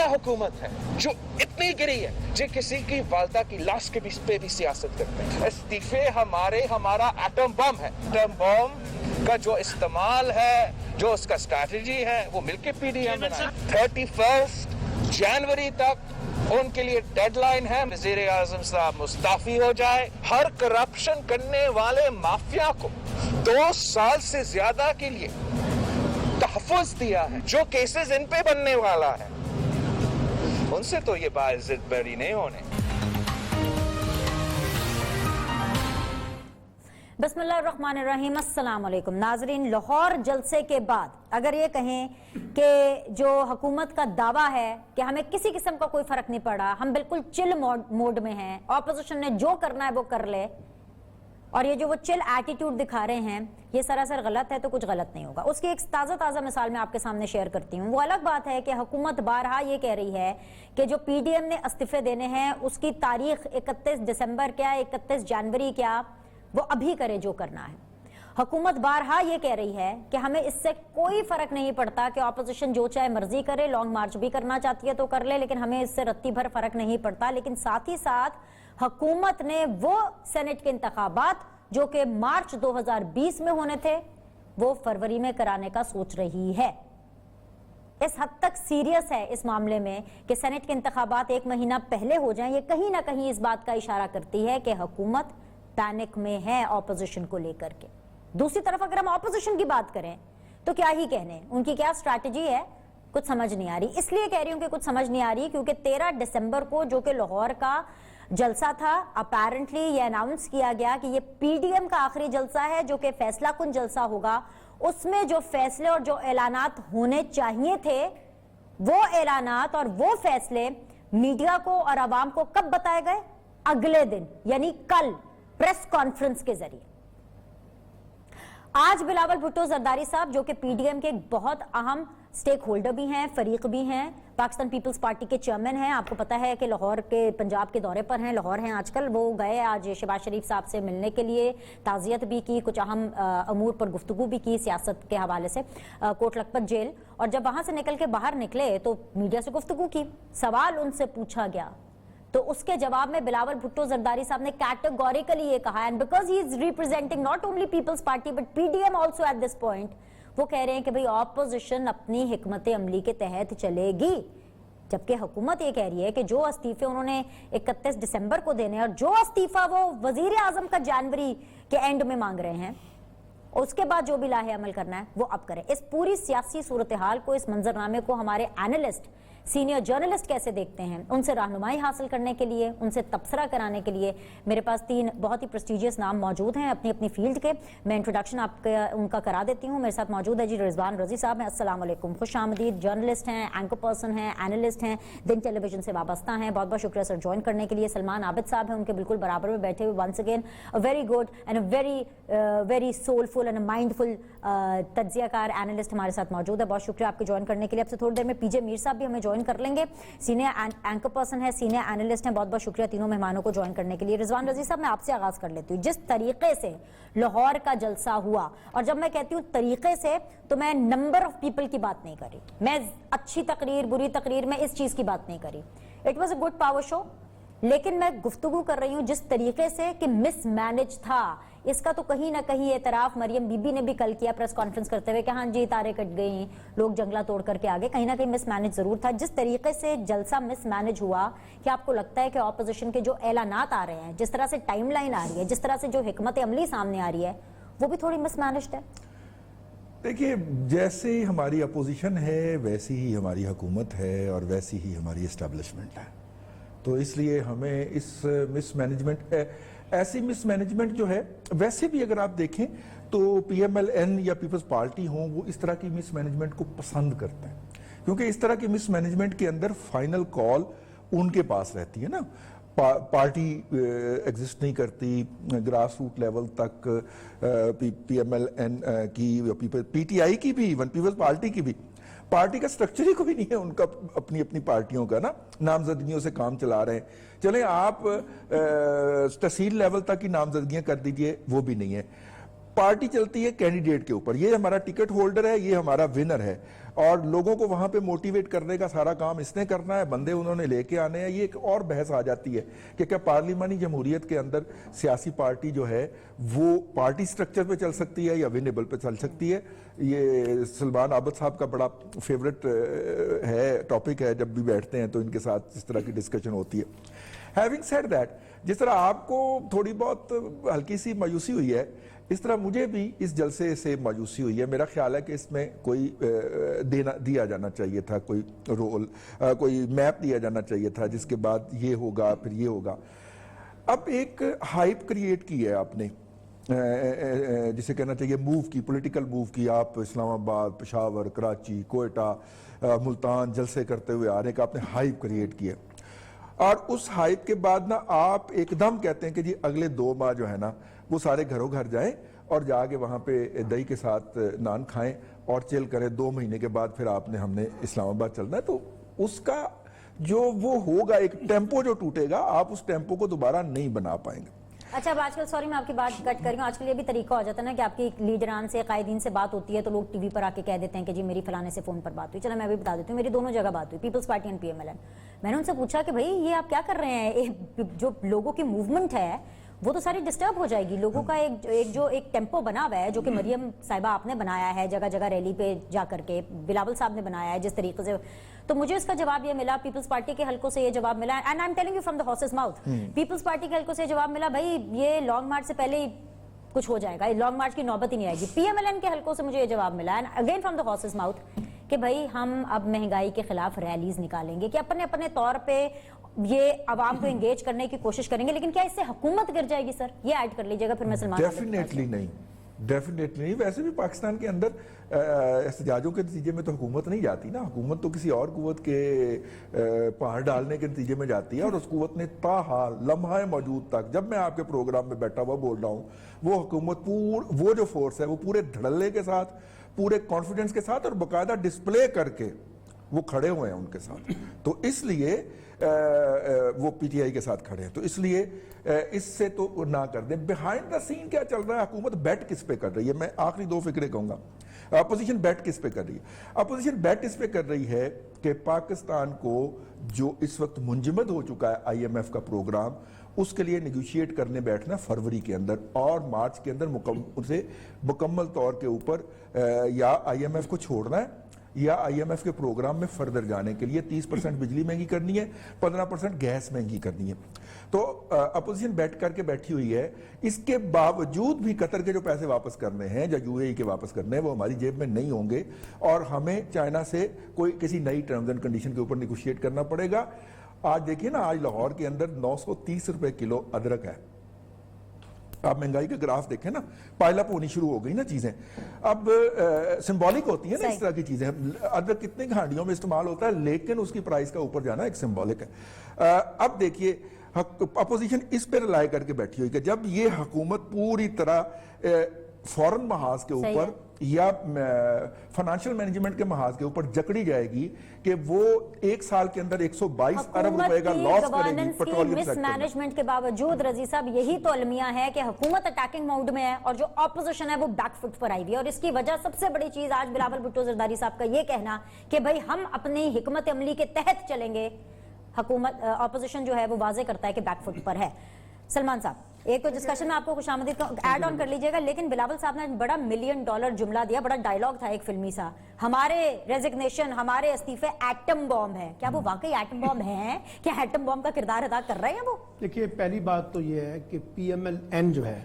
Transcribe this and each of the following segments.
क्या हुकूमत है जो इतनी गिरी है जो किसी की वालदा की लाश के पे भी सियासत करते हैं। इस्तीफे हमारा एटम बम है। एटम बम का जो इस्तेमाल है, जो उसका स्ट्रैटेजी है, वो मिलके पीडीएम बनाए। 31 जनवरी तक उनके लिए डेडलाइन है, वज़ीर आज़म साहब मुस्ताफी हो जाए। हर करप्शन करने वाले माफिया को 2 साल से ज्यादा के लिए तहफ़्फ़ुज़ दिया है। जो केसेस इन पे बनने वाला है उनसे तो ये बाइज़्ज़त बरी नहीं होने। बिस्मिल्लाहिर्रहमानिर्रहीम, अस्सलाम वालेकुम नाज़रीन। लाहौर जलसे के बाद अगर ये कहें कि जो हुकूमत का दावा है कि हमें किसी किस्म का कोई फर्क नहीं पड़ा, हम बिल्कुल चिल मोड में हैं, ऑपोजिशन ने जो करना है वो कर ले, और ये जो वो चिल एटीट्यूड दिखा रहे हैं ये सरासर गलत है, तो कुछ गलत नहीं होगा। उसकी एक ताज़ा मिसाल मैं आपके सामने शेयर करती हूँ। वो अलग बात है कि हुकूमत बारहा ये कह रही है कि जो पीडीएम ने इस्तीफे देने हैं उसकी तारीख 31 दिसंबर क्या, 31 जनवरी क्या, वो अभी करे जो करना है। हुकूमत बारहा ये कह रही है कि हमें इससे कोई फर्क नहीं पड़ता कि ऑपोजिशन जो चाहे मर्जी करे, लॉन्ग मार्च भी करना चाहती है तो कर ले, लेकिन हमें इससे रत्ती भर फर्क नहीं पड़ता। लेकिन साथ ही साथ हुकूमत ने वो सेनेट के इंतखाबात जो कि मार्च 2020 में होने थे वो फरवरी में कराने का सोच रही है। इस हद तक सीरियस है इस मामले में कि सेनेट के इंतखाबात 1 महीना पहले हो जाएं। ये कहीं ना कहीं इस बात का इशारा करती है कि हुकूमत पैनिक में है ऑपोजिशन को लेकर के। दूसरी तरफ अगर हम ऑपोजिशन की बात करें तो क्या ही कहने, उनकी क्या स्ट्रैटेजी है कुछ समझ नहीं आ रही। इसलिए कह रही हूं कि कुछ समझ नहीं आ रही क्योंकि 13 दिसंबर को जो कि लाहौर का जलसा था, अपेरेंटली ये अनाउंस किया गया कि ये पीडीएम का आखिरी जलसा है जो कि फैसला कुन जलसा होगा। उसमें जो फैसले और जो ऐलानात होने चाहिए थे वो ऐलानात और वो फैसले मीडिया को और आवाम को कब बताए गए? अगले दिन, यानी कल प्रेस कॉन्फ्रेंस के जरिए। आज बिलावल भुट्टो जरदारी साहब जो कि पीडीएम के एक बहुत अहम स्टेक होल्डर भी हैं, फरीक भी हैं, पाकिस्तान पीपल्स पार्टी के चेयरमैन हैं। आपको पता है कि लाहौर के पंजाब के दौरे पर हैं, लाहौर हैं आजकल। वो गए आज शहबाज शरीफ साहब से मिलने के लिए, ताज़ियत भी की, कुछ अहम अमूर पर गुफ्तगू भी की सियासत के हवाले से, कोट लखपत जेल। और जब वहां से निकल के बाहर निकले तो मीडिया से गुफ्तगू की, सवाल उनसे पूछा गया तो उसके जवाब में बिलावल भुट्टो जरदारी साहब ने कैटेगोरिकली ये कहा, and because he is representing not only Peoples Party but PDM also at this point, वो कह रहे हैं कि भाई ऑपोजिशन अपनी हिकमत अमली के तहत चलेगी, जबकि हुकूमत ये कह रही है कि जो इस्तीफे उन्होंने 31 दिसंबर को देने और जो इस्तीफा वो वजीर आजम का जनवरी के एंड में मांग रहे हैं उसके बाद जो भी लाहे अमल करना है वो अब करें। इस पूरी सियासी सूरत हाल को, इस मंजरनामे को हमारे एनालिस्ट, सीनियर जर्नलिस्ट कैसे देखते हैं, उनसे रहनुमाई हासिल करने के लिए, उनसे तबसरा कराने के लिए मेरे पास 3 बहुत ही प्रेस्टिजियस नाम मौजूद हैं अपनी अपनी फील्ड के। मैं इंट्रोडक्शन आपका उनका करा देती हूँ। मेरे साथ मौजूद है जी रिजवान रजी साहब हैं, अस्सलाम वालेकुम, खुश आमदीद। जर्नलिस्ट हैं, एंकर पर्सन हैं, एनालिस्ट हैं, दिन टेलीविजन से वाबस्ता हैं। बहुत बहुत शुक्रिया सर ज्वाइन करने के लिए। सलमान आबिद साहब हैं, उनके बिल्कुल बराबर में बैठे हुए। Once again a very good and a very soulful and mindful तज्जियाकार एनालिस्ट हमारे साथ मौजूद है। बहुत शुक्रिया आपके ज्वाइन करने के लिए। आपसे थोड़ी देर में पीजे मीर साहब भी हमें ज्वाइन कर लेंगे, सीनियर एंकर पर्सन है, सीनियर एनालिस्ट हैं। बहुत बहुत शुक्रिया तीनों मेहमानों को ज्वाइन करने के लिए। रिजवान रजी साहब, मैं आपसे आगाज कर लेती हूँ। जिस तरीके से लाहौर का जलसा हुआ, और जब मैं कहती हूँ तरीके से तो मैं नंबर ऑफ पीपल की बात नहीं करी, मैं अच्छी तकरीर बुरी तकरीर में इस चीज की बात नहीं करी। It was a good power show, लेकिन मैं गुफ्तगू कर रही हूँ जिस तरीके से कि मिसमैनेज था। इसका तो कहीं ना कहीं एतराफ मरियम बीबी ने भी कल किया प्रेस कॉन्फ्रेंस करते हुए कि हाँ जी तारे कट गई, लोग जंगला तोड़ करके आ गए। कहीं ना कहीं मिसमैनेज जरूर था। जिस तरीके से जलसा मिसमैनेज हुआ, क्या आपको लगता है कि ऑपोजिशन के जो ऐलानात आ रहे हैं, जिस तरह से टाइमलाइन आ रही है, जिस तरह से जो हिकमत अमली सामने आ रही है, वो भी थोड़ी मिसमैनेज्ड है? देखिए, जैसे हमारी अपोजिशन है वैसी ही हमारी हुकूमत है और वैसी ही हमारी इस्टेब्लिशमेंट है। तो इसलिए हमें इस मिसमैनेजमेंट, ऐसी मिसमैनेजमेंट जो है, वैसे भी अगर आप देखें तो पीएमएलएन या पीपल्स पार्टी हो, वो इस तरह की मिसमैनेजमेंट को पसंद करते हैं, क्योंकि इस तरह की मिसमैनेजमेंट के अंदर फाइनल कॉल उनके पास रहती है ना। पार्टी एग्जिस्ट नहीं करती, ग्रास रूट लेवल तक पीएमएलएन की, पीटीआई की भी, इवन पीपल्स पार्टी की भी, पार्टी का स्ट्रक्चर ही कोई नहीं है उनका, अपनी अपनी पार्टियों का ना, नामजदगियों से काम चला रहे हैं। चले आप तहसील लेवल तक की नामजदगियां कर दीजिए, वो भी नहीं है। पार्टी चलती है कैंडिडेट के ऊपर, ये हमारा टिकट होल्डर है, ये हमारा विनर है। اور لوگوں کو وہاں پہ موٹیویٹ کرنے کا سارا کام اس نے کرنا ہے, بندے انہوں نے لے کے آنے ہیں. یہ ایک اور بحث آ جاتی ہے کہ کیا پارلیمانی جمہوریت کے اندر سیاسی پارٹی جو ہے وہ پارٹی سٹرکچر پہ چل سکتی ہے یا ونیبل پہ چل سکتی ہے. یہ سلمان عابد صاحب کا بڑا فیوریٹ ہے, ٹاپک ہے, جب بھی بیٹھتے ہیں تو ان کے ساتھ اس طرح کی ڈسکشن ہوتی ہے. ہیونگ سیڈ دیٹ, جس طرح آپ کو تھوڑی بہت ہلکی سی مایوسی ہوئی ہے, اس طرح مجھے بھی اس جلسے سے مایوسی ہوئی ہے. میرا خیال ہے کہ اس میں کوئی دیا جانا چاہیے تھا, کوئی رول, کوئی میپ دیا جانا چاہیے تھا جس کے بعد یہ ہوگا پھر یہ ہوگا. اب ایک ہائپ کریٹ کی ہے آپ نے, جسے کہنا چاہیے موو کی, پولیٹیکل موو کی. آپ اسلام آباد, پشاور, کراچی, کوئٹہ, ملتان جلسے کرتے ہوئے آ رہے ہیں کہ آپ نے ہائپ کریٹ کی ہے. اور اس ہائپ کے بعد نا آپ ایک دم کہتے ہیں کہ جی اگلے 2 ماہ جو ہے نا وہ سارے گھروں گھر جائیں اور جا کے وہاں پہ دہی کے ساتھ نان کھائیں اور چل کریں. 2 مہینے کے بعد پھر آپ نے ہم نے اسلام آباد چلنا ہے. تو اس کا جو وہ ہوگا ایک ٹیمپو جو ٹوٹے گا, آپ اس ٹیمپو کو دوبارہ نہیں بنا پائیں گے. اچھا, اب آج کل, سوری میں آپ کی بات کٹ کر رہی ہوں, آج کل یہ بھی طریقہ ہو جاتا ہے نا کہ آپ کی لیڈران سے, قائدین سے بات ہوتی ہے تو لوگ ٹی وی پر آ کے کہہ دیتے ہیں کہ جی میری فلانے سے فون پر بات ہوئی. چلو میں بھی بتا دیتی ہوں, میری دونوں جگہ بات ہوئی, پیپلز پارٹی اینڈ PMLN. میں نے ان سے پوچھا کہ بھائی یہ آپ کیا کر رہے ہیں, جو لوگوں کی موومنٹ ہے وہ تو ساری ڈسٹرب ہو جائے گی. لوگوں کا ایک ٹیمپو بنا ہوا ہے جو کہ مریم صاحبہ آپ نے بنایا ہے, جگہ جگہ ریلی پہ جا کر کے بلاول صاحب نے بنایا ہے جس طریقے سے. تو مجھے اس کا جواب یہ ملا, پیپلز پارٹی کے حلقوں سے یہ جواب ملا, and I am telling you from the horse's mouth, Peoples Party کے حلقوں سے یہ جواب ملا بھائی یہ لانگ مارچ سے پہلے ہی کچھ ہو جائے گا, لانگ مارچ کی نوبت ہی نہیں آئے گی. PMLN کے حلقوں سے مجھے یہ جواب ملا, and again from the horse's mouth, کہ بھائی ہم اب مہنگائی کے خلاف ریلیز نکالیں گے, کہ اپنے اپنے طور پہ یہ عوام کو انگیج کرنے کی کوشش کریں گے. لیکن کیا اس سے حکومت گر جائے گی سر؟ یہ ایڈ کر لیجیے گا پھر میں سلمان. ڈیفینیٹلی نہیں, ڈیفینیٹلی نہیں. ویسے بھی پاکستان کے اندر احتجاجوں کے نتیجے میں تو حکومت نہیں جاتی نا, حکومت تو کسی اور قوت کے پہاڑ ڈالنے کے نتیجے میں جاتی ہے. اور اس قوت نے تاحال لمحہ موجود تک, جب میں آپ کے پروگرام میں بیٹھا ہوا بول رہا ہوں, وہ حکومت وہ جو فورس ہے وہ پورے دھڑلے کے ساتھ, پورے کانفیڈنس کے ساتھ اور باقاعدہ ڈسپلے کر کے وہ کھڑے ہوئے ہیں ان کے ساتھ. تو اس لیے وہ PTI کے ساتھ کھڑے ہیں. تو اس لیے اس سے تو نہ کر دیں. بیہائنڈ دا سین کیا چل رہا ہے, حکومت بیٹ کس پہ کر رہی ہے؟ میں آخری 2 فکرے کہوں گا. اپوزیشن بیٹ کس پہ کر رہی ہے؟ اپوزیشن بیٹ اس پہ کر رہی ہے کہ پاکستان کو جو اس وقت منجمد ہو چکا ہے IMF کا پروگرام, اس کے لیے نیگوشیٹ کرنے بیٹھنا فروری کے اندر اور مارچ کے اندر اسے مکمل طور کے اوپر یا IMF کو چھوڑنا ہے یا IMF کے پروگرام میں فردر جانے کے لیے 30% بجلی مہنگی کرنی ہے, 15% گیس مہنگی کرنی ہے. تو اپوزیشن بیٹھ کر کے بیٹھی ہوئی ہے. اس کے باوجود بھی قطر کے جو پیسے واپس کرنے ہیں یا UAE کے واپس کرنے ہیں وہ ہماری جیب میں نہیں ہوں گے, اور ہمیں چائنا سے کوئی کسی نئی ٹرمز اینڈ کنڈیشن کے اوپر نیگوشیٹ کرنا پڑے گا. آج دیکھیے نا, آج لاہور کے اندر 930 روپے کلو ادرک ہے. آپ مہنگائی کا گراف دیکھیں نا, پائل اپ ہونی شروع ہو گئی نا چیزیں. اب سمبولک ہوتی ہیں نا اس طرح کی چیزیں. ادرک کتنے ہانڈیوں میں استعمال ہوتا ہے لیکن اس کی پرائس کا اوپر جانا ایک سمبولک ہے. اب دیکھیے اپوزیشن اس پہ رلائے کر کے بیٹھی ہوئی کہ جب یہ حکومت پوری طرح فورن محاذ کے اوپر یا فائنانشل مینجمنٹ کے محاذ کے اوپر جکڑی جائے گی کہ وہ 1 سال کے اندر 122 ارب روپے کا لاس کرے گی پیٹرولیم سیکٹر میں. مس مینجمنٹ کے باوجود رضی صاحب یہی تو المیہ ہے کہ حکومت اٹیکنگ موڈ میں ہے اور جو اپوزیشن ہے وہ بیک فٹ پر آئی ہوئی ہے. اور اس کی وجہ سب سے بڑی چیز آج بلاول بھٹو زرداری صاحب کا یہ کہنا کہ بھائی ہم اپنی حکمت عملی کے تحت چلیں گے. حکومت اپوزیشن جو ہے وہ واضح کرتا ہے کہ بیک فٹ پر ہے. سلمان صاحب ایک تو ڈسکشن میں آپ کو خوش آمدید ایڈ آن کر لیجئے گا, لیکن بلاول صاحب نے بڑا $1 ملین جملہ دیا, بڑا ڈائیلاگ تھا ایک فلمی سا, ہمارے ریزگنیشن, ہمارے استعفے ایٹم بام ہے. کیا وہ واقعی ایٹم بام ہیں؟ کیا ایٹم بام کا کردار ادا کر رہے ہیں وہ؟ دیکھیے پہلی بات تو یہ ہے کہ PMLN جو ہے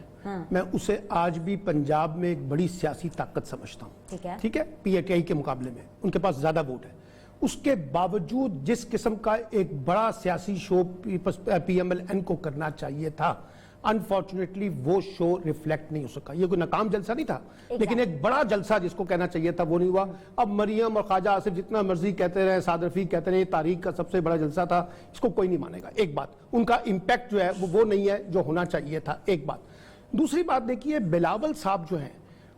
میں اسے آج بھی پنجاب میں ایک بڑی سیاسی طاقت سمجھتا ہوں. ٹھیک ہے, PTI کے مقابلے میں ان کے پاس زیادہ ووٹ ہے. اس کے باوجود جس قسم کا ایک بڑا سیاسی شو PMLN کو کرنا چاہیے تھا, انفارچونیٹلی وہ شو ریفلیکٹ نہیں ہو سکا. یہ کوئی ناکام جلسہ نہیں تھا لیکن ایک بڑا جلسہ جس کو کہنا چاہیے تھا وہ نہیں ہوا. اب مریم اور خواجہ آصف جتنا مرضی کہتے رہے, سعد رفیق کہتے رہے, یہ تاریخ کا سب سے بڑا جلسہ تھا, اس کو کوئی نہیں مانے گا. ایک بات, ان کا امپیکٹ جو ہے وہ نہیں ہے جو ہونا چاہیے تھا. ایک بات. دوسری بات دیکھیے, بلاول صاحب جو ہیں,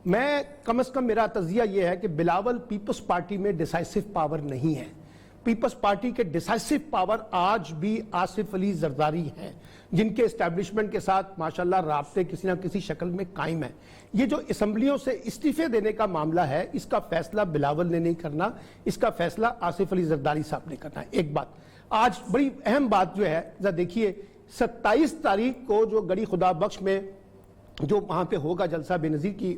میں کم از کم میرا تجزیہ یہ ہے کہ بلاول پیپلز پارٹی میں ڈیسائسو پاور نہیں ہے. پیپلز پارٹی کے ڈیسائسو پاور آج بھی آصف علی زرداری ہیں، جن کے اسٹیبلشمنٹ کے ساتھ ماشاءاللہ رابطے کسی نہ کسی شکل میں قائم ہیں. یہ جو اسمبلیوں سے استعفے دینے کا معاملہ ہے، اس کا فیصلہ بلاول نے نہیں کرنا، اس کا فیصلہ آصف علی زرداری صاحب نے کرنا ہے. ایک بات آج بڑی اہم بات جو ہے، ذرا دیکھیے 27 تاریخ کو جو گڑی خدا بخش میں جو وہاں پہ ہوگا جلسہ بے نظیر کی،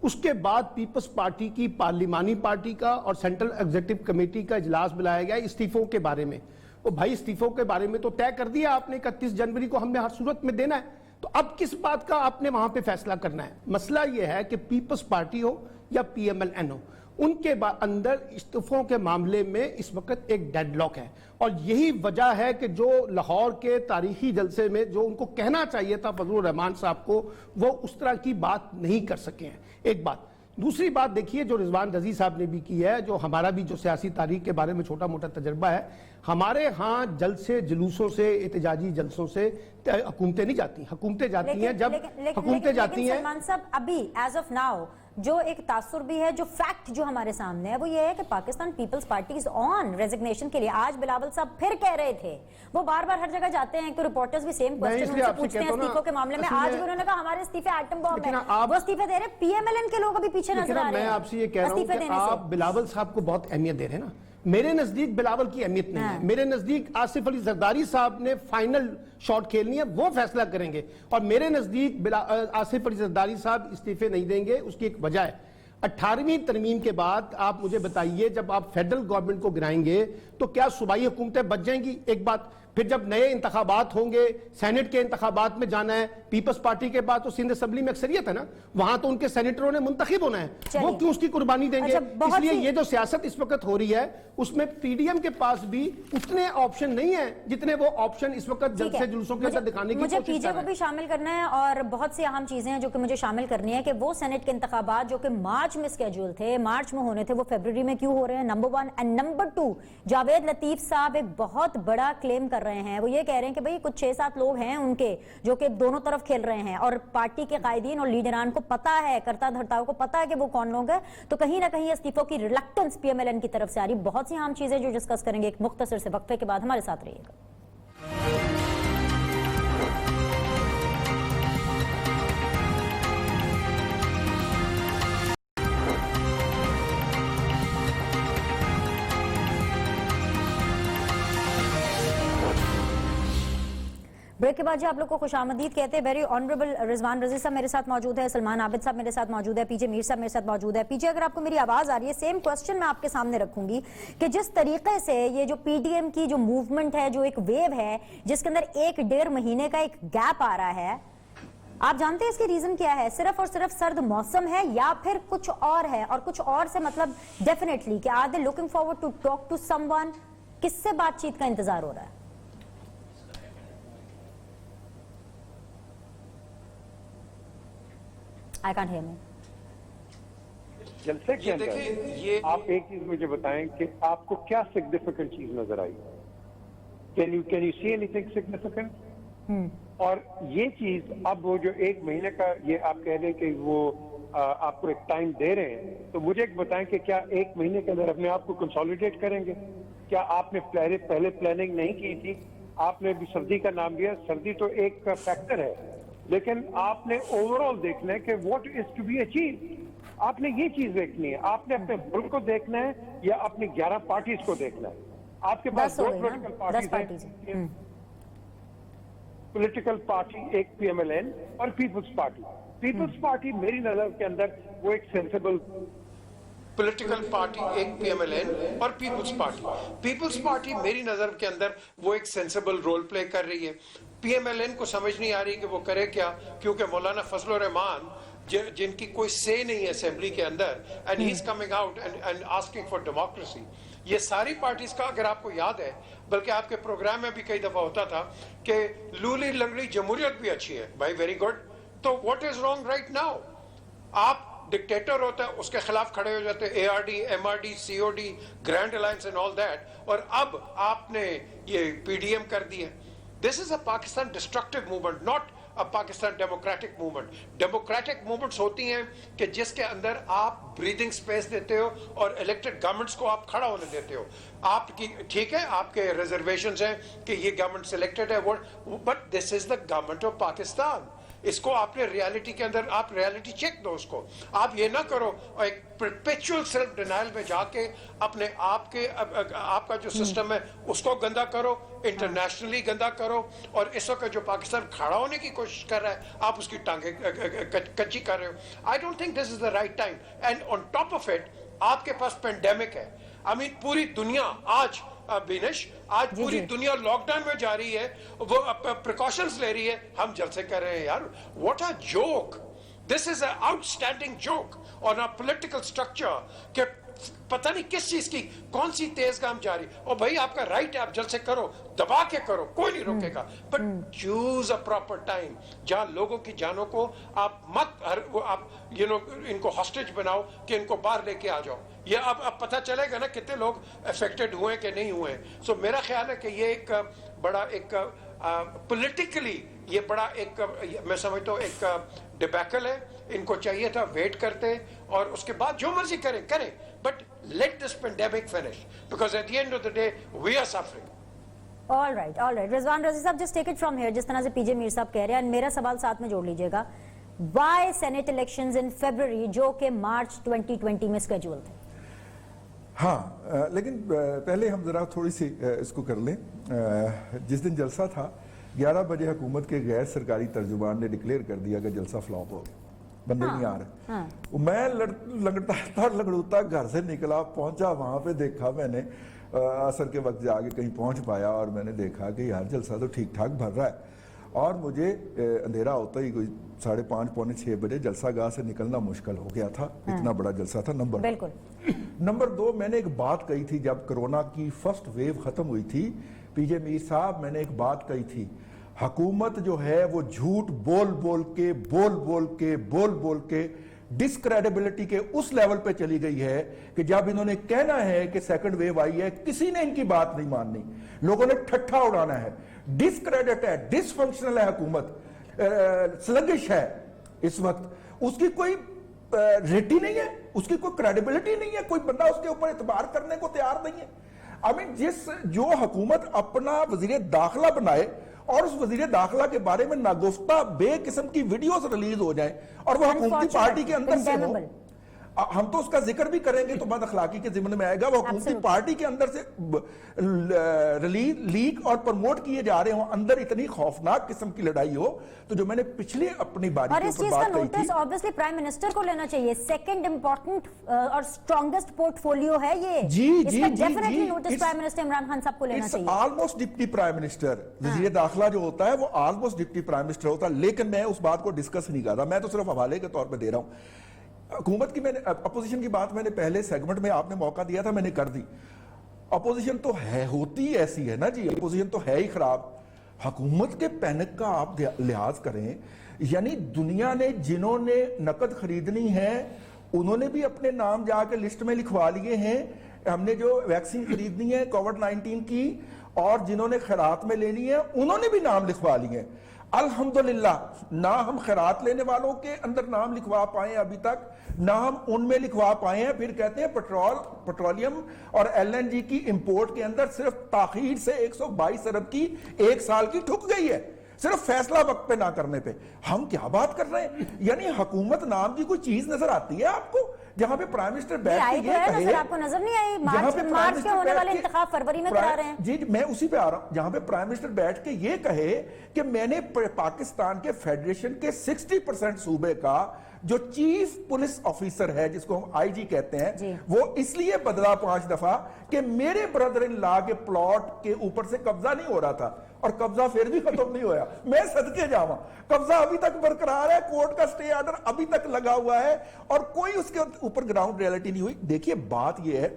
اس کے بعد پیپلز پارٹی کی پارلیمانی پارٹی کا اور سینٹرل ایگزیکٹو کمیٹی کا اجلاس بلایا گیا استعفوں کے بارے میں. وہ بھائی استعفوں کے بارے میں تو طے کر دیا آپ نے 31 جنوری کو ہم نے ہر صورت میں دینا ہے، تو اب کس بات کا آپ نے وہاں پہ فیصلہ کرنا ہے؟ مسئلہ یہ ہے کہ پیپلز پارٹی ہو یا پی ایم ایل این ہو، ان کے اندر استعفوں کے معاملے میں اس وقت ایک ڈیڈ لاک ہے. اور یہی وجہ ہے کہ جو لاہور کے تاریخی جلسے میں جو ان کو کہنا چاہیے تھا فضل الرحمان صاحب کو، وہ اس طرح کی بات نہیں کر سکے ہیں. ایک بات. دوسری بات دیکھیے جو رضوان رضی صاحب نے بھی کی ہے، جو ہمارا بھی جو سیاسی تاریخ کے بارے میں چھوٹا موٹا تجربہ ہے، ہمارے ہاں جلسے جلوسوں سے احتجاجی جلسوں سے حکومتیں نہیں جاتی، حکومتیں جاتی ہیں جب حکومتیں جاتی ہیں. سلمان صاحب ابھی ایز آف ناؤ جو ایک تاثر بھی ہے، جو فیکٹ جو ہمارے سامنے ہے وہ یہ ہے کہ Pakistan Peoples Party is on resignation کے لیے. آج بلاول صاحب پھر کہہ رہے تھے، وہ بار بار ہر جگہ جاتے ہیں تو رپورٹرز بھی سیم کوسچن ان سے پوچھتے ہیں استعفوں کے معاملے میں. آج بھی انہوں نے کہا ہمارے استعفے ایٹم بم ہے، وہ استعفے دے رہے. پی ایم ایل این کے لوگ ابھی پیچھے نظر آ رہے ہیں. میں آپ سے یہ کہہ رہا ہوں کہ آپ بلاول صاحب کو بہت اہمیت دے رہے ہیں نا. میرے نزدیک بلاول کی اہمیت نہیں ہے. میرے نزدیک آصف علی زرداری صاحب نے فائنل شاٹ کھیلنی ہے، وہ فیصلہ کریں گے. اور میرے نزدیک آصف علی زرداری صاحب استعفے نہیں دیں گے. اس کی ایک وجہ ہے، 18ویں ترمیم کے بعد آپ مجھے بتائیے جب آپ فیڈرل گورنمنٹ کو گرائیں گے تو کیا صوبائی حکومتیں بچ جائیں گی؟ ایک بات. پھر جب نئے انتخابات ہوں گے، سینٹ کے انتخابات میں جانا ہے، پیپلز پارٹی کے بعد تو سندھ اسمبلی میں اکثریت ہے نا، وہاں تو ان کے سینیٹروں نے منتخب ہونا ہے، وہ کیوں اس کی قربانی دیں گے؟ اس لیے یہ جو سیاست اس وقت ہو رہی ہے اس میں پی ڈی ایم کے پاس بھی اتنے آپشن نہیں ہیں جتنے وہ آپشن اس وقت جلسے جلوسوں کے اندر دکھانے کی کوشش کر رہے ہیں. مجھے پی جے کو بھی شامل کرنا ہے اور بہت سی اہم چیزیں ہیں جو کہ مجھے شامل کرنی ہے کہ وہ سینٹ کے انتخابات جو کہ مارچ میں اسکیڈول تھے، مارچ میں ہونے تھے، وہ فیبروری میں کیوں ہو رہے ہیں؟ نمبر 1 اینڈ نمبر 2 جاوید لطیف صاحب ایک بہت بڑا کلیم کر رہے ہیں. وہ یہ کہہ رہے ہیں کہ بھئی کچھ 6-7 لوگ ہیں ان کے جو کہ دونوں طرف کھیل رہے ہیں اور پارٹی کے قائدین اور لیڈران کو پتا ہے، کرتا دھرتاؤں کو پتا ہے کہ وہ کون لوگ ہیں. تو کہیں نہ کہیں استعفوں کی ریلکٹنس پی ایم ایل این کی طرف سے آ رہی. بہت سی اہم چیزیں جو ڈسکس کریں گے ایک مختصر سے وقفے کے بعد. ہمارے ساتھ رہیے گا. بریک کے بعد جو آپ لوگ کو خوش آمدید کہتے ہیں. ویری آنریبل رضوان رضی صاحب میرے ساتھ موجود ہے، سلمان عابد صاحب میرے ساتھ موجود ہے، پی جے میر صاحب میرے ساتھ موجود ہے. پی جے اگر آپ کو میری آواز آ رہی ہے، سیم کوسچن میں آپ کے سامنے رکھوں گی کہ جس طریقے سے یہ جو پی ڈی ایم کی جو موومنٹ ہے، جو ایک ویو ہے جس کے اندر 1-1.5 مہینے کا ایک گیپ آ رہا ہے، آپ جانتے ہیں اس کی ریزن کیا ہے؟ صرف اور صرف سرد موسم ہے یا پھر کچھ اور ہے؟ اور کچھ اور سے مطلب ڈیفینیٹلی کہ are they looking forward to talk to someone? کس سے بات چیت کا انتظار ہو رہا ہے؟ I can't hear me. جلسے کے اندر آپ ایک چیز مجھے بتائیں کہ آپ کو کیا سگنیفیکنٹ چیز نظر آئی؟ Can you see anything significant? اور یہ چیز اب وہ جو 1 مہینے کا یہ آپ کہہ رہے ہیں کہ وہ آپ کو ایک ٹائم دے رہے ہیں، تو مجھے ایک بتائیں کہ کیا 1 مہینے کے اندر اپنے آپ کو کنسولیڈیٹ کریں گے؟ کیا آپ نے پہلے پلاننگ نہیں کی تھی؟ آپ نے بھی سردی کا نام لیا، سردی تو ایک فیکٹر ہے، لیکن آپ نے اوور آل دیکھنا ہے کہ what is to be achieve. آپ نے یہ چیز دیکھنی ہے. آپ نے اپنے ملک کو دیکھنا ہے یا اپنی 11 پارٹیز کو دیکھنا ہے؟ آپ کے پاس 2 پولیٹیکل پارٹیز ہیں، پولیٹیکل پارٹی ایک پی ایم ایل این اور پیپلز پارٹی. پیپلز پارٹی میری نظر کے اندر وہ ایک سینسیبل پولیٹیکل پارٹی ایک پی ایم ایل این اور پیپلز پارٹی میری نظر کے اندر وہ ایک سینسیبل رول پلے کر رہی ہے. پی ایم ایل این کو سمجھ نہیں آ رہی کہ وہ کرے کیا، کیونکہ مولانا فضل الرحمان جن کی کوئی سے نہیں ہے اسمبلی کے اندر، and he is coming out and asking for democracy. یہ ساری پارٹیز کا اگر آپ کو یاد ہے، بلکہ آپ کے پروگرام میں بھی کئی دفعہ ہوتا تھا کہ لولی لنگڑی جمہوریت بھی اچھی ہے. بھائی ویری گڈ. تو what is wrong right now? آپ ڈکٹیٹر ہوتا ہے اس کے خلاف کھڑے ہو جاتے، A R D, M R D, C O D, grand alliance and all that, اور اب آپ نے یہ پی ڈی ایم کر دی ہے. This is a Pakistan destructive movement, not Pakistan democratic movements होती हैं कि जिसके अंदर आप ब्रीदिंग स्पेस देते हो और इलेक्टेड गवर्नमेंट्स को आप खड़ा होने देते हो. आपकी ठीक है, आपके रिजर्वेशंस हैं कि ये गवर्नमेंट सिलेक्टेड है, but this is the government of Pakistan. इसको आपने रियलिटी के अंदर, आप रियलिटी चेक दो उसको. आप ये ना करो एक परपेचुअल सेल्फ डिनाइल में जाके अपने आप के आपका जो सिस्टम है उसको गंदा करो, इंटरनेशनली गंदा करो, और इस वक्त जो पाकिस्तान खड़ा होने की कोशिश कर रहा है आप उसकी टांगे कच्ची कर रहे हो. I don't think this is the right time. And on top of it आपके पास पेंडेमिक है. आई मीन पूरी दुनिया आज बिनेश, आज पूरी दुनिया लॉकडाउन में जा रही है, वो प्रिकॉशंस ले रही है, हम जलसे कर रहे हैं यार. What a joke. This is a outstanding joke on a political structure कि पता नहीं किस चीज की कौन सी तेज काम जारी. और भाई आपका राइट है, आप जलसे करो, दबा के करो, कोई नहीं रोकेगा, but choose a proper time जहां लोगों की जानों को आप मत आप इनको हॉस्टेज बनाओ कि इनको बाहर लेके आ जाओ. ये अब पता चलेगा ना कितने लोग अफेक्टेड हुए कि नहीं हुए. सो मेरा ख्याल है कि ये एक बड़ा एक पॉलिटिकली ये बड़ा एक मैं समझता हूँ एक डिबैकल है. इनको चाहिए था वेट करते और उसके बाद जो मर्जी करें, but let this pandemic finish because at the end of the day we are suffering. All right Rizwan Razi साहब, just take it from here. जिस तरह से पीजे मीर साहब कह रहे हैं, मेरा सवाल साथ में जोड़ लीजिएगा. व्हाई सेनेट इलेक्शंस इन फरवरी जो कि मार्च 2020 में स्केड्यूल थे? हाँ, लेकिन पहले हम जरा थोड़ी सी इसको कर लें. जिस दिन जलसा था 11 बजे हुकूमत के गैर सरकारी तर्जुमान ने डिक्लेयर कर दिया कि जलसा फ्लॉप हो गया, बंदे नहीं आ रहे. मैं लगड़ता घर से निकला, पहुंचा वहां पे, देखा मैंने असर के वक्त जाके कहीं पहुंच पाया और मैंने देखा कि यार जलसा तो ठीक ठाक भर रहा है. और मुझे अंधेरा होता ही कोई 5:30 पौने 6 बजे जलसा गाह से निकलना मुश्किल हो गया था. इतना बड़ा जलसा था. नंबर 2, मैंने एक बात कही थी जब कोरोना की फर्स्ट वेव खत्म हुई थी, पीजे मीर साहब, मैंने एक बात कही थी, हुकूमत जो है वो झूठ बोल बोल के डिस्क्रेडिबिलिटी के उस लेवल पे चली गई है कि जब इन्होंने कहना है कि सेकंड वेव आई है, किसी ने इनकी बात नहीं माननी, लोगों ने ठट्ठा उड़ाना है. डिस्क्रेडिट है, डिसफंक्शनल है हुकूमत, स्लगिश है इस वक्त, उसकी कोई रेटी नहीं है, उसकी कोई क्रेडिबिलिटी नहीं है, कोई बंदा उसके ऊपर इतबार करने को तैयार नहीं है. आई मीन जो हुकूमत अपना वजीर दाखिला बनाए और उस वजीर दाखिला के बारे में नागुफ्ता बेकिस्म की वीडियोस रिलीज हो जाए और वो हुकूमती पार्टी के अंदर से हो, हम तो उसका जिक्र भी करेंगे तो बद अखलाकी के जिम्मे में आएगा, वो हुकूमती पार्टी के अंदर से रिलीज लीक और प्रमोट किए जा रहे हो, अंदर इतनी खौफनाक किस्म की लड़ाई हो. तो जो मैंने पिछली अपनी बारी और इस चीज का नोटिस ऑब्वियसली प्राइम मिनिस्टर को लेना चाहिए. सेकंड इंपॉर्टेंट और स्ट्रॉन्गेस्ट पोर्टफोलियो है ये. इसका definitely notice prime minister Imran Khan साहब को लेना चाहिए. ऑलमोस्ट डिप्टी प्राइम मिनिस्टर, वजीर दाखिला जो होता है वो ऑलमोस्ट डिप्टी प्राइम मिनिस्टर होता है. लेकिन मैं उस बात को डिस्कस नहीं कर रहा, मैं तो सिर्फ हवाले के तौर पर दे रहा हूं. हुकूमत की मैंने अपोजिशन की बात मैंने पहले सेगमेंट में आपने मौका दिया था, मैंने कर दी. अपोजिशन तो है, होती ऐसी है ना जी, अपोजिशन तो है ही खराब. हुकूमत के पैनिक का आप लिहाज करें, यानी दुनिया ने जिन्होंने नकद खरीदनी है उन्होंने भी अपने नाम जाके लिस्ट में लिखवा लिए हैं. हमने जो वैक्सीन खरीदनी है कोविड-19 की और जिन्होंने खैरात में लेनी है उन्होंने भी नाम लिखवा लिए हैं. अल्हम्दुलिल्लाह ना हम खैरात लेने वालों के अंदर नाम लिखवा पाए अभी तक, ना हम उनमें लिखवा पाए हैं. फिर कहते हैं पेट्रोलियम और एलएनजी की इंपोर्ट के अंदर सिर्फ ताखीर से 122 अरब की 1 साल की ठुक गई है, सिर्फ फैसला वक्त पे ना करने पे. हम क्या बात कर रहे हैं? यानी हुकूमत नाम की कोई चीज नजर आती है आपको जहां पे प्राइम मिनिस्टर बैठ के ये कहे, आपको नजर नहीं आई? मार्च के होने वाले इंतखाब फरवरी में करा रहे हैं. जी मैं उसी पे आ रहा हूं, जहां पे प्राइम मिनिस्टर बैठ के ये कहे कि मैंने पाकिस्तान के फेडरेशन के 60% सूबे का जो चीफ पुलिस ऑफिसर है जिसको हम आईजी कहते हैं वो इसलिए बदला 5 दफा कि मेरे ब्रदर इन लॉ के प्लॉट के ऊपर से कब्जा नहीं हो रहा था और कब्जा फिर भी खत्म नहीं होया. मैं सदके जावा, कब्जा अभी तक बरकरार है, कोर्ट का स्टे ऑर्डर अभी तक लगा हुआ है और कोई उसके ऊपर ग्राउंड रियलिटी नहीं हुई. देखिए बात यह है,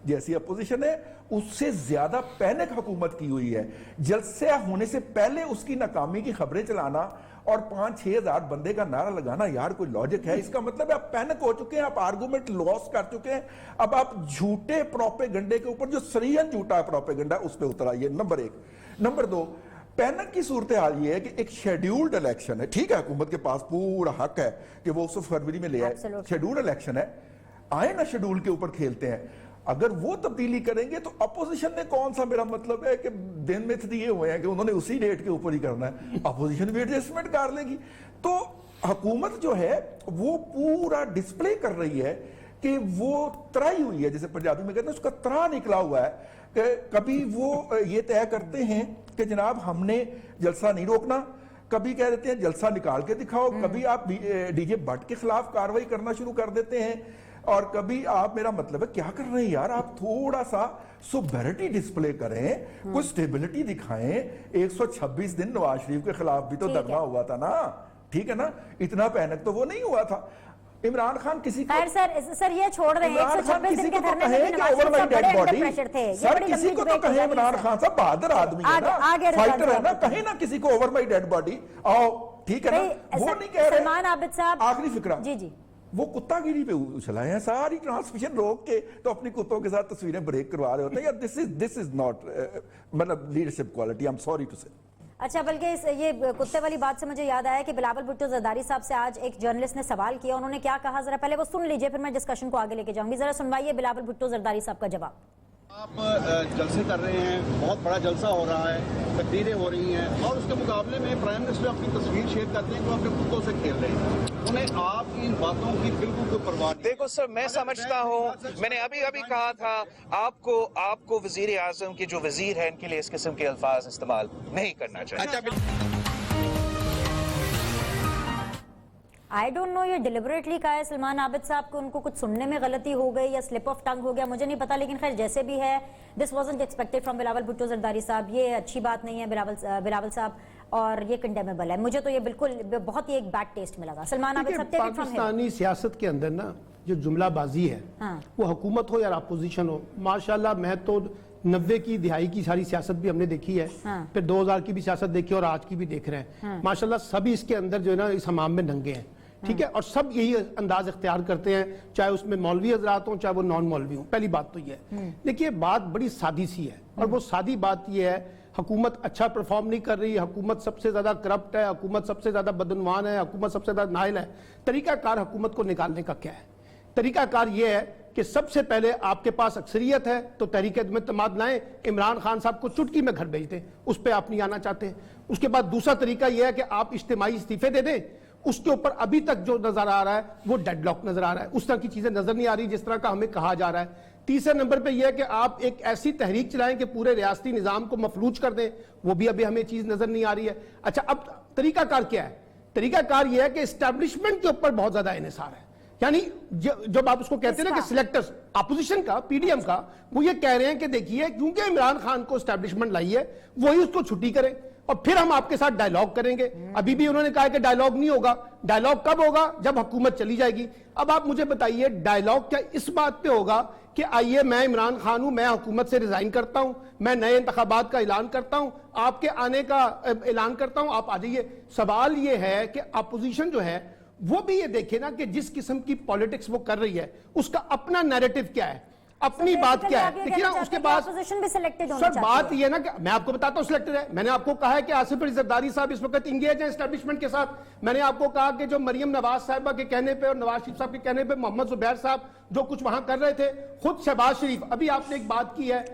जैसी अपोजिशन है उससे ज्यादा पैनिक हुकूमत की हुई है. जलसे होने से पहले उसकी नाकामी की खबरें चलाना और 5-6 हजार बंदे का नारा लगाना, यार कोई लॉजिक है? इसका मतलब है आप पैनिक हो चुके हैं, आप आर्गुमेंट लॉस कर चुके हैं. अब आप झूठे प्रोपेगेंडे के ऊपर, जो सरीहन झूठा प्रोपेगेंडा, उस पर उतर आइए. नंबर 1. नंबर 2, पैनक की सूरत हाल ये है कि एक शेड्यूल्ड इलेक्शन है, ठीक है, हुकूमत के पास पूरा हक है कि वो उसको फरवरी में ले आए, शेड्यूल्ड इलेक्शन है, आए ना शेड्यूल के ऊपर खेलते हैं। अगर वो तब्दीली करेंगे तो अपोजिशन ने कौन सा, मेरा मतलब है कि दिन में दिए हुए हैं कि उन्होंने उसी डेट के ऊपर ही करना है, अपोजिशन भी एडजस्टमेंट कर लेगी। तो हुकूमत जो है वो पूरा डिस्प्ले कर रही है कि वो त्राई हुई है, जैसे पंजाबी में कहते हैं उसका त्रा निकला हुआ है, कि कभी वो ये तय करते हैं कि जनाब हमने जलसा नहीं रोकना, कभी कह देते हैं जलसा निकाल के दिखाओ, कभी आप डीजे भट्ट के खिलाफ कार्रवाई करना शुरू कर देते हैं, और कभी आप, मेरा मतलब है क्या कर रहे हैं यार, आप थोड़ा सा सोबरिटी डिस्प्ले करें, कुछ स्टेबिलिटी दिखाएं। 126 दिन नवाज शरीफ के खिलाफ भी तो धरना हुआ था ना, ठीक है ना, इतना पैनक तो वो नहीं हुआ था। इमरान खान किसी को, सर ये छोड़ रहे हैं 126 दिन के धरने में नवाज शरीफ साहब बड़े अंडर प्रेशर थे। सर किसी को तो कहे इमरान खान साहब बहादुर आदमी है ना, फाइटर है ना, कहे ना किसी को ओवर माय डेड बॉडी आओ, ठीक है ना, वो नहीं कह रहे। सलमान आबिद साहब, आखिरी फिक्रा, जी जी, वो कुत्तागिरी पे उछला है, सारी ट्रांसमिशन रोक के तो अपनी कुत्तों के साथ तस्वीरें ब्रेक करवा रहे होते हैं यार। दिस इज नॉट मतलब leadership quality, I am sorry to say. अच्छा, बल्कि ये कुत्ते वाली बात से मुझे याद आया कि बिलावल भुट्टो जरदारी साहब से आज एक जर्नलिस्ट ने सवाल किया, उन्होंने क्या कहा, जरा पहले वो सुन लीजिए, फिर मैं डिस्कशन को आगे लेके जाऊंगी। जरा सुनवाइए बिलावल भुट्टो जरदारी साहब का जवाब। आप जलसे कर रहे हैं, बहुत बड़ा जलसा हो रहा है, तकरीरें हो रही हैं, और उसके मुकाबले में प्राइम मिनिस्टर अपनी तस्वीर शेयर करते हैं कि वो अपने कुत्तों से खेल रहे हैं। उन्हें आपकी इन बातों की बिल्कुल कोई परवाह नहीं। देखो सर, मैं समझता हूँ, मैंने अभी कहा था आपको वजीर आजम के जो वजीर है इनके लिए इस किस्म के अल्फाज इस्तेमाल नहीं करना चाहिए। आई डोंट नो ये डिलिबरेटली कहा है सलमान आबिद साहब को, उनको कुछ सुनने में गलती हो गई या स्लिप ऑफ टंग हो गया, मुझे नहीं पता, लेकिन खैर जैसे भी है, this wasn't expected from Bilawal Bhutto Zardari साहब। ये अच्छी बात नहीं है बिलावल साहब, और ये कंडेमेबल है। मुझे तो ये बिल्कुल बहुत ही एक बैड टेस्ट में लगा। सलमान आबिद साहब, पाकिस्तानी सियासत के अंदर ना जो जुमलाबाजी है, वो हुकूमत हो या अपोजिशन हो, माशाल्लाह मैं तो 90 की दिहाई की सारी सियासत भी हमने देखी है, फिर 2000 की भी सियासत देखी और आज की भी देख रहे हैं। माशाल्लाह सभी इसके अंदर जो है ना इस हमाम में नंगे हैं, ठीक है, और सब यही अंदाज इख्तियार करते हैं, चाहे उसमें मौलवी हजरात हों चाहे वो नॉन मौलवी हों। पहली बात तो ये है। देखिए बात बड़ी सादी सी है, और वो सादी बात ये है, हुकूमत अच्छा परफॉर्म नहीं कर रही, हुकूमत सबसे ज्यादा करप्ट है, हुकूमत सबसे ज्यादा बदनवान है, हुकूमत सबसे ज्यादा नाइल है। तरीकाकार हुकूमत को निकालने का क्या है? तरीकाकार ये है कि सबसे पहले आपके पास अक्सरियत है तो तहरीक इत्तेमाद लाएं, इमरान खान साहब को चुटकी में घर भेज दें, उस पर आप नहीं आना चाहते। उसके बाद दूसरा तरीका यह है कि आप इज्तिमाई इस्तीफे दे दें, उसके ऊपर अभी तक जो नजर आ रहा है वो डेडलॉक नजर आ रहा है, उस तरह की चीजें नजर नहीं आ रही जिस तरह का हमें कहा जा रहा है। तीसरे नंबर पे यह है कि आप एक ऐसी तहरीक चलाएं कि पूरे रियासती निजाम को मफलूज कर दें, वो भी अभी हमें चीज नजर नहीं आ रही है। अच्छा, अब तरीकाकार क्या है? तरीकाकार यह है कि एस्टैब्लिशमेंट के ऊपर बहुत ज्यादा इन्हिसार है, यानी जब आप उसको कहते हैं ना कि सिलेक्टर्स अपोजिशन का, पीडीएम का, वो ये कह रहे हैं कि देखिए क्योंकि इमरान खान को एस्टैब्लिशमेंट लाई है, वही उसको छुट्टी करे और फिर हम आपके साथ डायलॉग करेंगे। अभी भी उन्होंने कहा कि डायलॉग नहीं होगा। डायलॉग कब होगा? जब हुकूमत चली जाएगी। अब आप मुझे बताइए डायलॉग क्या इस बात पे होगा कि आइए मैं इमरान खान हूं, मैं हुकूमत से रिजाइन करता हूं, मैं नए इंतखाबात का ऐलान करता हूं, आपके आने का ऐलान करता हूं, आप आ जाइए। सवाल यह है कि अपोजिशन जो है वो भी ये देखे ना कि जिस किस्म की पॉलिटिक्स वो कर रही है उसका अपना नैरेटिव क्या है, अपनी बात क्या है। देखिए ना उसके बाद अपोजिशन भी सिलेक्टेड होना सर चाहती बात है। ये ना कि मैं आपको बताता हूं सिलेक्टेड है। मैंने आपको कहा है कि आसिफ अली जरदारी साहब इस वक्त इंगेज हैं एस्टैब्लिशमेंट के साथ। मैंने आपको कहा कि जो मरियम नवाज साहिबा के कहने पे और नवाज शरीफ साहब के कहने पे मोहम्मद जुबैर साहब जो कुछ वहां कर रहे थे, खुद शहबाज शरीफ, अभी आपने एक बात की है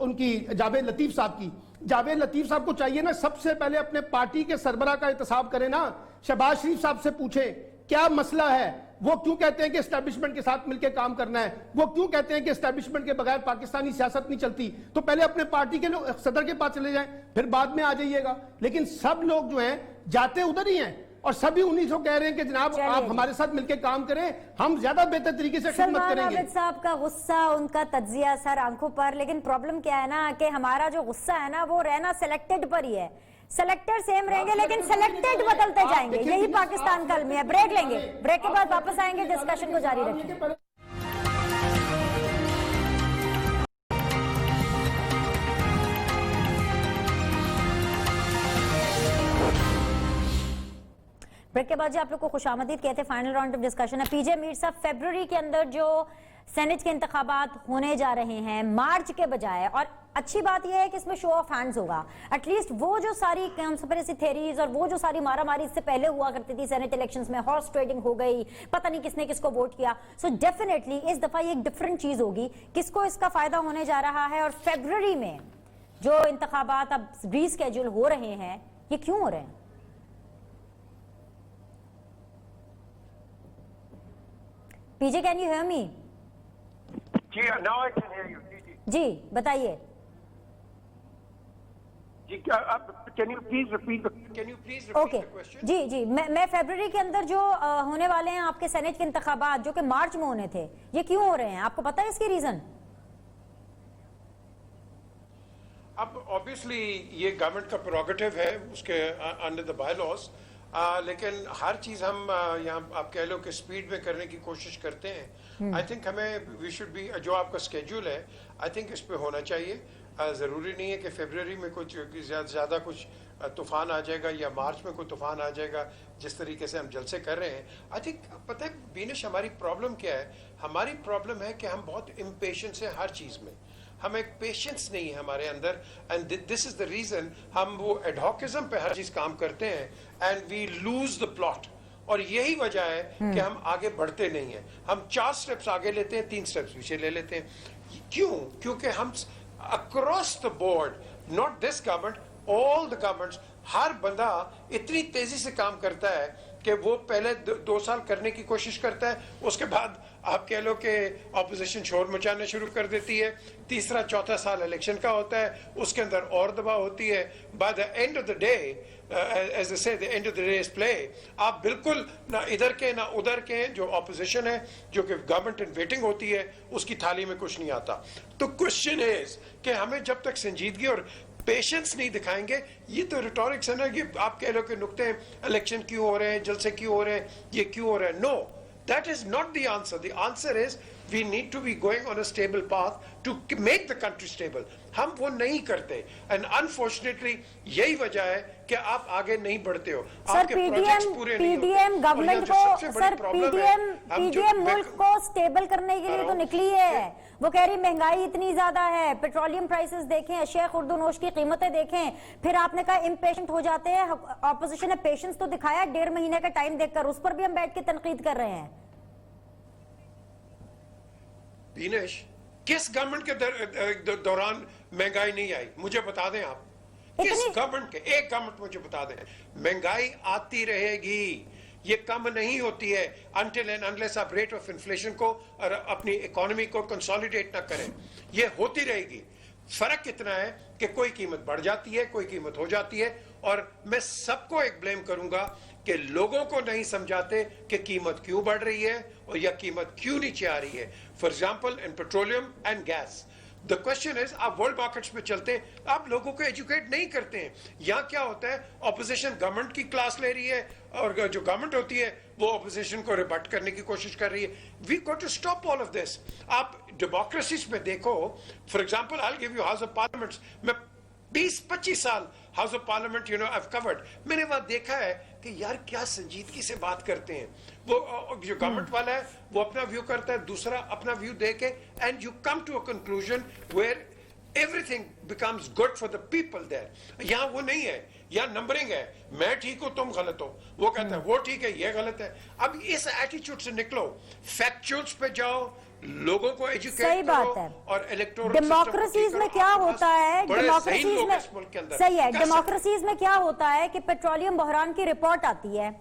उनकी जावेद लतीफ साहब की, जावेद लतीफ साहब को चाहिए ना सबसे पहले अपने पार्टी के सरबराह का एहतसाब करें ना, शहबाज शरीफ साहब से पूछें क्या मसला है, वो क्यों कहते हैं कि एस्टैब्लिशमेंट के साथ मिलकर काम करना है, वो क्यों कहते हैं कि एस्टैब्लिशमेंट के बगैर पाकिस्तानी सियासत नहीं चलती। तो पहले अपने पार्टी के लोग सदर के पास चले जाएं, फिर बाद में आ जाइएगा। लेकिन सब लोग जो हैं जाते उधर ही हैं और सभी उन्हीं को कह रहे हैं कि जनाब आप हमारे साथ मिलकर काम करें, हम ज्यादा बेहतर तरीके से खिदमत करेंगे। सलमान आबिद साहब का गुस्सा, उनका तज्जिया सर आंखों पर, लेकिन प्रॉब्लम क्या है ना कि हमारा जो गुस्सा है ना वो रहना सिलेक्टेड पर ही है। सेलेक्टर सेम रहेंगे लेकिन सेलेक्टेड बदलते जाएंगे, यही पाकिस्तान का अलमिया है। ब्रेक लेंगे, ब्रेक के बाद वापस आएंगे, डिस्कशन को जारी रखेंगे। ब्रेक के बाद जी आप लोग को खुशामदीद कहते हैं। फाइनल राउंड ऑफ डिस्कशन है। पीजे मीर साहब, फरवरी के अंदर जो सेनेट के इंतखाबात होने जा रहे हैं मार्च के बजाय, और अच्छी बात यह है कि इसमें शो ऑफ हैंड्स होगा। एटलीस्ट वो जो सारी कंस्पिरेसी थ्योरीज और वो जो सारी मारामारी इससे पहले हुआ करती थी सेनेट इलेक्शंस में, हॉर्स ट्रेडिंग हो गई, पता नहीं किसने किसको वोट किया, सो डेफिनेटली इस दफा ये एक डिफरेंट चीज होगी। किसको इसका फायदा होने जा रहा है? और फरवरी में जो इंतखाबात अब रीस्केड्यूल हो रहे हैं, ये क्यों हो रहे हैं? PJ, can you hear me? जी, now I can hear you. जी बताइए। जी, क्या आप can you please repeat okay the question? जी जी, मैं फरवरी के अंदर जो होने वाले हैं आपके सेनेट के इंतखाबात जो कि मार्च में होने थे, ये क्यों हो रहे हैं? आपको पता है इसकी रीजन? अब ऑब्वियसली ये गवर्नमेंट का प्रोगेटिव है उसके अंडर द बाय लॉज, लेकिन हर चीज हम यहाँ आप कह लो कि स्पीड में करने की कोशिश करते हैं। आई थिंक हमें वी शुड बी, जो आपका स्केड्यूल है आई थिंक इस पे होना चाहिए। ज़रूरी नहीं है कि फरवरी में कुछ ज़्यादा कुछ तूफान आ जाएगा या मार्च में कोई तूफान आ जाएगा जिस तरीके से हम जलसे कर रहे हैं। आई थिंक पता है बीनिश हमारी प्रॉब्लम क्या है? हमारी प्रॉब्लम है कि हम बहुत इम्पेशेंस हैं हर चीज़ में, हमें एक पेशेंस नहीं है हमारे अंदर, and this is the reason हम वो एडहॉकिज्म पे हर चीज काम करते हैं and we lose the plot. और यही वजह है कि हम आगे बढ़ते नहीं हैं। हम 4 स्टेप्स आगे लेते हैं, 3 स्टेप्स पीछे ले लेते हैं। क्यों? क्योंकि हम across the board, not this government, all the governments, हर बंदा इतनी तेजी से काम करता है कि वो पहले 2 साल करने की कोशिश करता है, उसके बाद आप कह लो कि ऑपोजिशन शोर मचाना शुरू कर देती है, तीसरा चौथा साल इलेक्शन का होता है, उसके अंदर और दबाव होती है। By the end of the day, as they say, the end of the day is play. आप बिल्कुल ना इधर के ना उधर के, जो ऑपोजिशन है जो कि गवर्नमेंट इन वेटिंग होती है, उसकी थाली में कुछ नहीं आता। तो क्वेश्चन इज कि हमें जब तक संजीदगी और पेशेंस नहीं दिखाएंगे, ये तो रिटोरिक्स है ना कि आप कह लो कि नुक्ते इलेक्शन क्यों हो रहे हैं, जलसे क्यों हो रहे हैं, ये क्यों हो रहा है। No, that is not the answer. The answer is we need to be going on a stable path to make the country stable. हम वो नहीं करते, and unfortunately यही वजह है कि आप आगे नहीं बढ़ते हो। सर पीडीएम गवर्नमेंट को, सर पीडीएम मुल्क को स्टेबल करने के लिए तो निकली है। वो कह रही महंगाई इतनी ज्यादा है, पेट्रोलियम प्राइसेस देखें, अशिया खुर्दनोश की कीमतें देखें, फिर आपने कहा इम्पेशेंट हो जाते हैं। ऑपोजिशन ने पेशेंस तो दिखाया 1.5 महीने का टाइम देखकर, उस पर भी हम बैठ के तनकीद कर रहे हैं। दिनेश, किस गवर्नमेंट के दौरान महंगाई नहीं आई? मुझे बता दें आप, किस गवर्नमेंट के, एक गवर्नमेंट मुझे बता दें। महंगाई आती रहेगी, ये कम नहीं होती है until and unless आप रेट ऑफ इन्फ्लेशन को और अपनी इकोनॉमी को कंसोलिडेट ना करें, ये होती रहेगी। फर्क कितना है कि कोई कीमत बढ़ जाती है, कोई कीमत हो जाती है, और मैं सबको एक ब्लेम करूंगा कि लोगों को नहीं समझाते कि कीमत क्यों बढ़ रही है और या कीमत क्यों नीचे आ रही है। For example in petroleum and gas, the question is, आप वर्ल्ड मार्केट्स में चलते हैं, आप लोगों को एजुकेट नहीं करते हैं। यहाँ क्या होता है, ऑपोजिशन गवर्नमेंट की क्लास ले रही है और जो गवर्नमेंट होती है वो ऑपोजिशन को रिबट करने की कोशिश कर रही है। We got to stop all of this. आप डेमोक्रेसीज में देखो, for example I will give you house of parliaments, मैं 20-25 साल house of parliament I have covered, मैंने वहां देखा है कि यार क्या संजीदगी से बात करते हैं। वो जो गवर्नमेंट वाला है वो अपना व्यू करता है, दूसरा अपना व्यू देके, and you come to a conclusion where everything becomes good for the people there. यहाँ वो नहीं है, यहाँ नंबरिंग है, मैं ठीक हूं तुम गलत हो, वो कहता है वो ठीक है ये गलत है। अब इस एटीट्यूड से निकलो, फैक्चुअल्स पे जाओ, लोगों को एजुकेट करो, और इलेक्टोरल डेमोक्रेसीज में क्या होता है, डेमोक्रेसीज में सही है, डेमोक्रेसीज में क्या होता है कि पेट्रोलियम बहरान की रिपोर्ट आती है,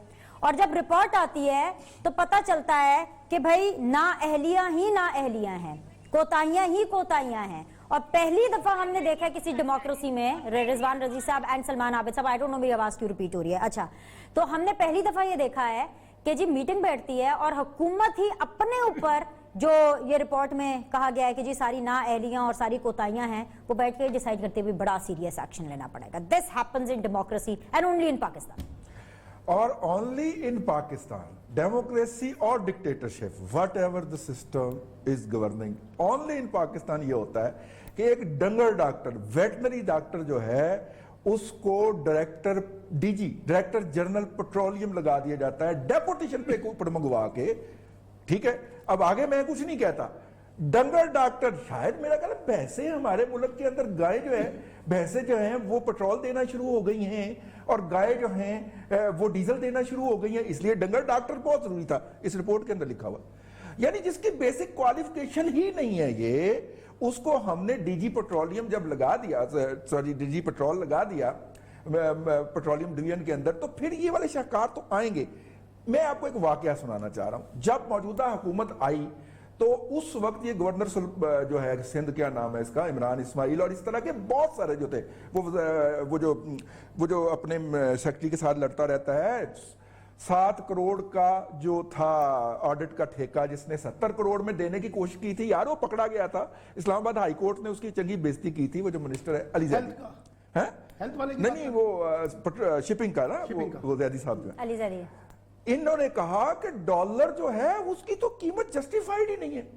और जब रिपोर्ट आती है तो पता चलता है कि भाई ना अहलियां ही ना अहलियां हैं, कोताहियां ही कोताहियां हैं। और पहली दफा हमने देखा है किसी डेमोक्रेसी में, रिजवान रजी साहब एंड सलमान आबिद साहब, आई डोंट नो मेरी आवाज क्यों रिपीट हो रही है, अच्छा, तो हमने पहली दफा ये देखा है कि जी मीटिंग बैठती है और हुकूमत ही अपने ऊपर, जो ये रिपोर्ट में कहा गया है कि जी सारी ना अहलियां और सारी कोताहियां हैं, वो बैठ के डिसाइड करते हुए बड़ा सीरियस एक्शन लेना पड़ेगा। This happens in democracy and only in Pakistan. और ओनली इन पाकिस्तान, डेमोक्रेसी और dictatorship, what ever the system is governing, only in Pakistan ये होता है कि एक डंगर डॉक्टर, वेटनरी डॉक्टर जो है, उसको director DG, director general petroleum लगा दिया जाता है डेपुटेशन पे ऊपर मंगवा के। ठीक है, अब आगे मैं कुछ नहीं कहता, डंगर डॉक्टर, शायद मेरा ख्याल है भैंसे हमारे मुल्क के अंदर, गाय जो है, भैंसे जो हैं वो पेट्रोल देना शुरू हो गई हैं और गाय जो हैं वो डीजल देना शुरू हो गई हैं, इसलिए डंगर डॉक्टर बहुत जरूरी था, इस रिपोर्ट के अंदर लिखा हुआ। यानी जिसकी बेसिक क्वालिफिकेशन ही नहीं है ये, उसको हमने डीजी पेट्रोलियम जब लगा दिया, सॉरी डीजी पेट्रोल लगा दिया पेट्रोलियम डिवीजन के अंदर, तो फिर ये वाले शाहकार तो आएंगे। मैं आपको एक वाकया सुनाना चाह रहा हूं। जब मौजूदा हुकूमत आई तो उस वक्त ये गवर्नर जो है सिंध, क्या नाम है इसका, इमरान इस्माइल, और इस तरह के बहुत सारे जो थे, वो जो अपने सेक्रेटरी के साथ लड़ता रहता है, 7 करोड़ का जो था ऑडिट का ठेका, जिसने 70 करोड़ में देने की कोशिश की थी यार, वो पकड़ा गया था। इस्लामाबाद हाई कोर्ट ने उसकी चंगी बेइज्जती की थी। वो जो मिनिस्टर है अली जैदी, हेल्थ वाले नहीं वो शिपिंग का ना, वो जैदी साहब जो है, अली जैदी, इन्होंने कहा कि डॉलर जो है उसकी तो कीमत जस्टिफाइड ही नहीं है।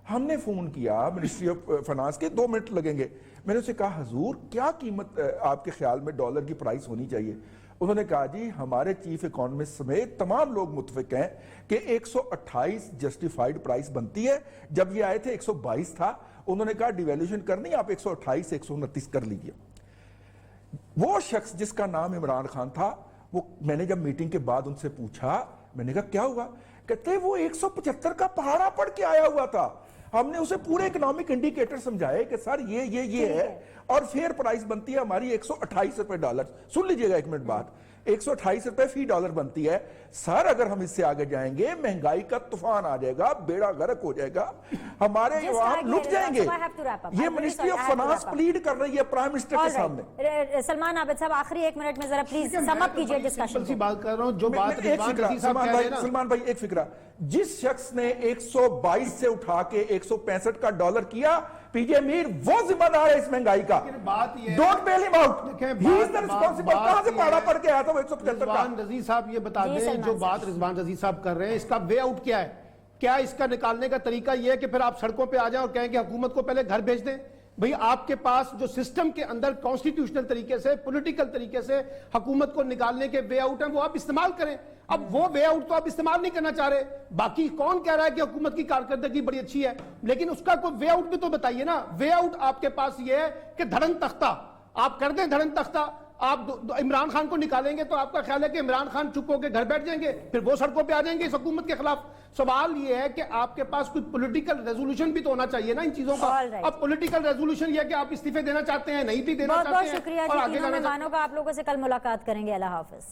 हमने फोन किया मिनिस्ट्री ऑफ फाइनेंस के, 2 मिनट लगेंगे, मैंने उससे कहा हुजूर क्या कीमत आपके ख्याल में डॉलर की प्राइस होनी चाहिए? उन्होंने कहा जी हमारे चीफ इकोनॉमिस्ट समेत तमाम लोग मुत्तफिक हैं कि 128 जस्टिफाइड प्राइस बनती है। जब ये आए थे 122 था, उन्होंने कहा डिवैल्यूएशन करनी, आप 128 129 कर लीजिए। वो शख्स जिसका नाम इमरान खान था, वो मैंने जब मीटिंग के बाद उनसे पूछा, मैंने कहा क्या हुआ? कहते वो 175 का पहाड़ा पढ़ के आया हुआ था। हमने उसे पूरे इकोनॉमिक इंडिकेटर समझाए कि सर ये है, और फेयर प्राइस बनती है हमारी 128 रुपए डॉलर। सुन लीजिएगा 1 मिनट बाद, 128 रुपए फी डॉलर बनती है। सर अगर हम इससे आगे जाएंगे महंगाई का तूफान आ जाएगा, बेड़ा गर्क हो जाएगा, हमारे युवा लुट जाएंगे। ये मिनिस्ट्री ऑफ फाइनेंस प्लीड कर रही है प्राइम मिनिस्टर के सामने। सलमान आबिद साहब आखिरी 1 मिनट में जरा प्लीज सम अप कीजिए डिस्कशन को। बात कर रहा हूं जो बात सलमान भाई एक फिक्रा, जिस शख्स ने 122 से उठा के 165 का डॉलर किया, पीजे मीर वो जिम्मेदार है इस महंगाई का। बात ये don't bail him out, he is the responsible. कहां से पहाड़ा पड़ के आया था वो 175 का? रिजवान रजी साहब ये बता दें, जो बात रिजवान रजी साहब कर रहे हैं, इसका वे आउट क्या है? क्या इसका निकालने का तरीका ये है कि फिर आप सड़कों पे आ जाएं और कहें कि हुकूमत को पहले घर भेज दें? भाई आपके पास जो सिस्टम के अंदर कॉन्स्टिट्यूशनल तरीके से, पॉलिटिकल तरीके से हुकूमत को निकालने के वे आउट हैं, वो आप इस्तेमाल करें। अब वो वे आउट तो आप इस्तेमाल नहीं करना चाह रहे। बाकी कौन कह रहा है कि हुकूमत की कारकर्दगी बड़ी अच्छी है, लेकिन उसका कोई वे आउट भी तो बताइए ना। वे आउट आपके पास ये है कि धड़न तख्ता आप कर दें, धड़न तख्ता आप इमरान खान को निकालेंगे तो आपका ख्याल है कि इमरान खान चुप होकर घर बैठ जाएंगे, फिर वो सड़कों पे आ जाएंगे इस हुकूमत के खिलाफ? सवाल ये है कि आपके पास कुछ पॉलिटिकल रेजोल्यूशन भी तो होना चाहिए ना इन चीजों का। अब पॉलिटिकल रेजोल्यूशन ये कि आप इस्तीफे देना चाहते हैं, नहीं भी देना चाहते हैं, बहुत शुक्रिया जी, तीनों मेहमानों का। आप लोगों से कल मुलाकात करेंगे। अल्लाह हाफिज।